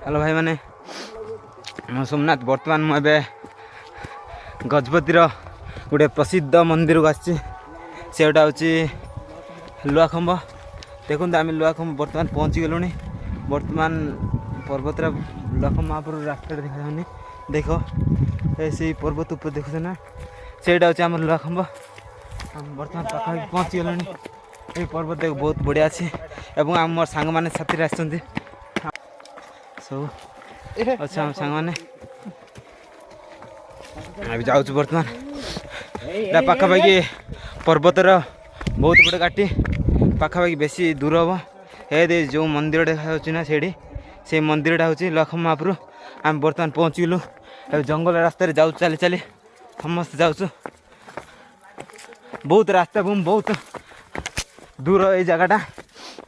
Hello भाई मैंने सोमनाथ बर्तमान मुझे गजपतिर गोटे प्रसिद्ध मंदिर को आसी से गोटा हूँ लुआखंब। देखो आम लुआखंब बर्तमान पहुँची गलु। बर्तमान पर्वतर लुआखंब महापुर रास्ता देखा देख से पर्वत उपर देखुच ना सेटा हूँ आम लुआखंब। बर्तमान पाखा पहुँची गलु। ये पर्वत देख बहुत बढ़िया अच्छे एवं आम मोर सांग मैंने साथी आसछन्ति सब अच्छा आम सांग मैंने अभी जाऊँ बर्तमान पाखापाखि पर्वतर बहुत बड़े घाटी पाखापाखि बेसी दूर हम ए जो मंदिर देखा ना से मंदिरटा हूँ लुआखंब महापुर। आम बर्तमान पहुँची गलु। जंगल रास्ता जाऊ चली चली समस्त जाऊँ बहुत रास्ता बहुत दूर ये जगहटा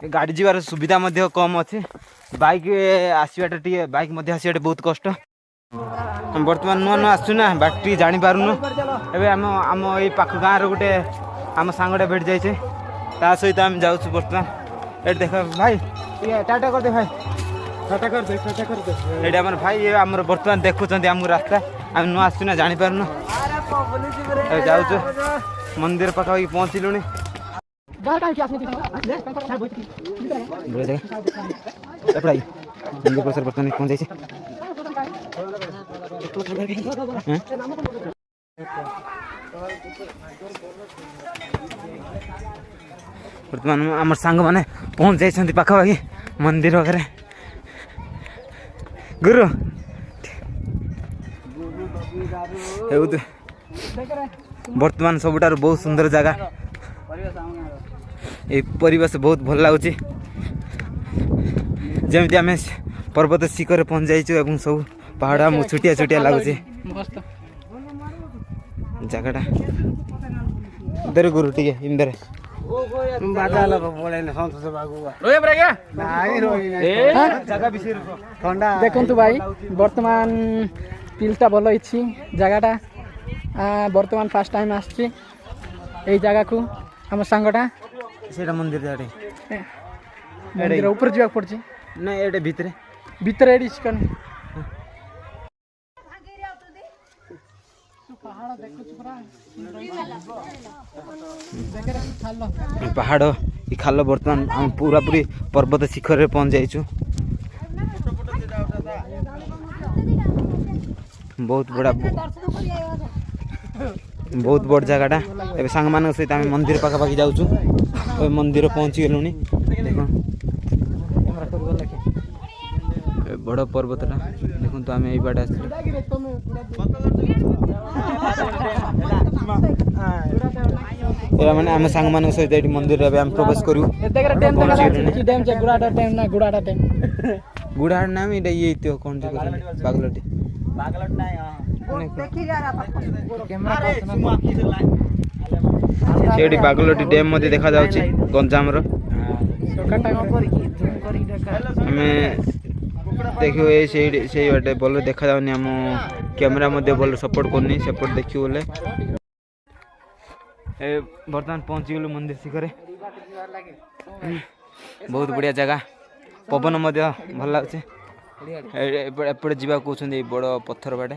गाड़ी जीवार सुविधा कम अच्छे बाइक आसवाटा टे बाइक आसवाटे बहुत कष्ट। बर्तमान नुआ नुआ आसुना बाट टी जानी पारुनु एबे आम ये पाख गाँव गोटे आम सांगटा भेट जाइए ता सहित आम जाऊँ बर्तमान ये देख भाई ये टाटा कर दे भाई टाटा कर दे टाटा कर दे ये आम भाई ये आम बर्तमान देखुं आम रास्ता आम नुआ आसुना जानी पारुनु जाऊँ मंदिर पाखापाखि पहुँचलुणी। बर्तमान पहुँच जाइए बर्तमान आम सांग मैंने पहुँच जाइए पाखापाखि मंदिर वगैरह गुरु बर्तमान सबुठार बहुत सुंदर जगह ये परिवेश बहुत भल लगुच जमी आम पर्वत शिखर पहुँच जाइए सब पहाड़ छुटिया छुटिया लगुच जगटा इधर गुरु टे इंदर देखु भाई बर्तमान फील्डटा भल होती जगटा बर्तमान फास्ट टाइम आसी जगह को आम सांगटा से मंदिर मंदिर ऊपर जावाक पड़े ना ये भितर भितर एडी चिकन पहाड़ ये खाल बर्तमान आम पूरा पूरी पर्वत शिखर पहुँच जाइए बहुत बड़ा बहुत बड़ जगहटा ए सांग मान सहित आम मंदिर पाखापाखि जाऊँ मंदिर पहुँची गलुनी बड़ पर्वतटा देखो तो आम ये बाटे मैंने आम सांग मान सहित ये मंदिर आम प्रवेश करूँ गुड़ाहाट नाम ये कौन बागलटी से बागलटी डैम देखा गंजाम देखियो ये बाटे भल देखा जाऊनी आम कैमेरा भल सपोर्ट करनी सेपट देखिए बोले बर्तमान पहुँची गलु मंदिर शिखर बहुत बढ़िया जगह पवन भल लगुच एपटे जावा कहते बड़ पत्थर बाटे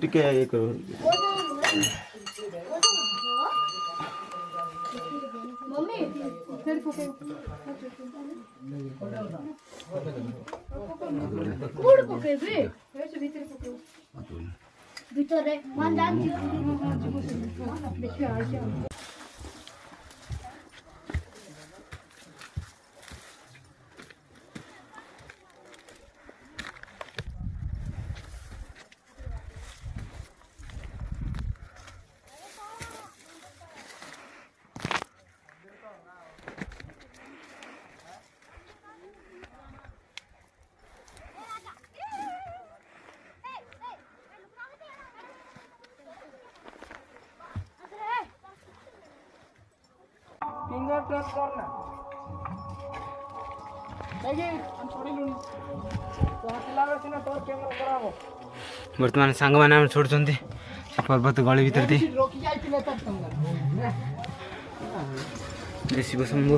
टिके ये करो मम्मी फिर कूड़ पके बे ऐसे भीतर पके भीतर है मान जान देखिए आ ବର୍ତ୍ତମାନ ସାଙ୍ଗମାନେ ଆମେ ଛୋଡ଼ୁଛନ୍ତି ପର୍ବତ ଗଳି ଭିତରେ ଦେଇ ଶିବ ଶମ୍ଭୁ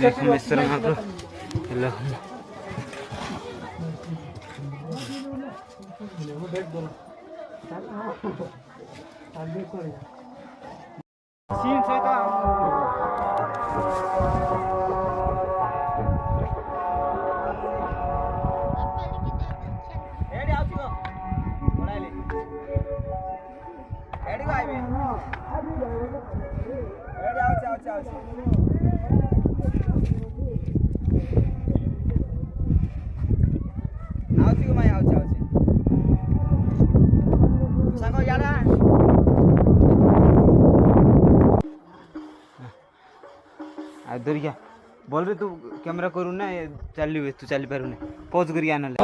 ଖମେଶ୍ୱର ମହାପ୍ରଭୁ ହେଲା ଆଉ ଧରିକା ବୋଲରେ ତୁ କ୍ୟାମେରା କରୁ ନା ଚାଲିବେ ତୁ ଚାଲିପାରୁନି ପଜ୍ କରିକି ଆନଲେ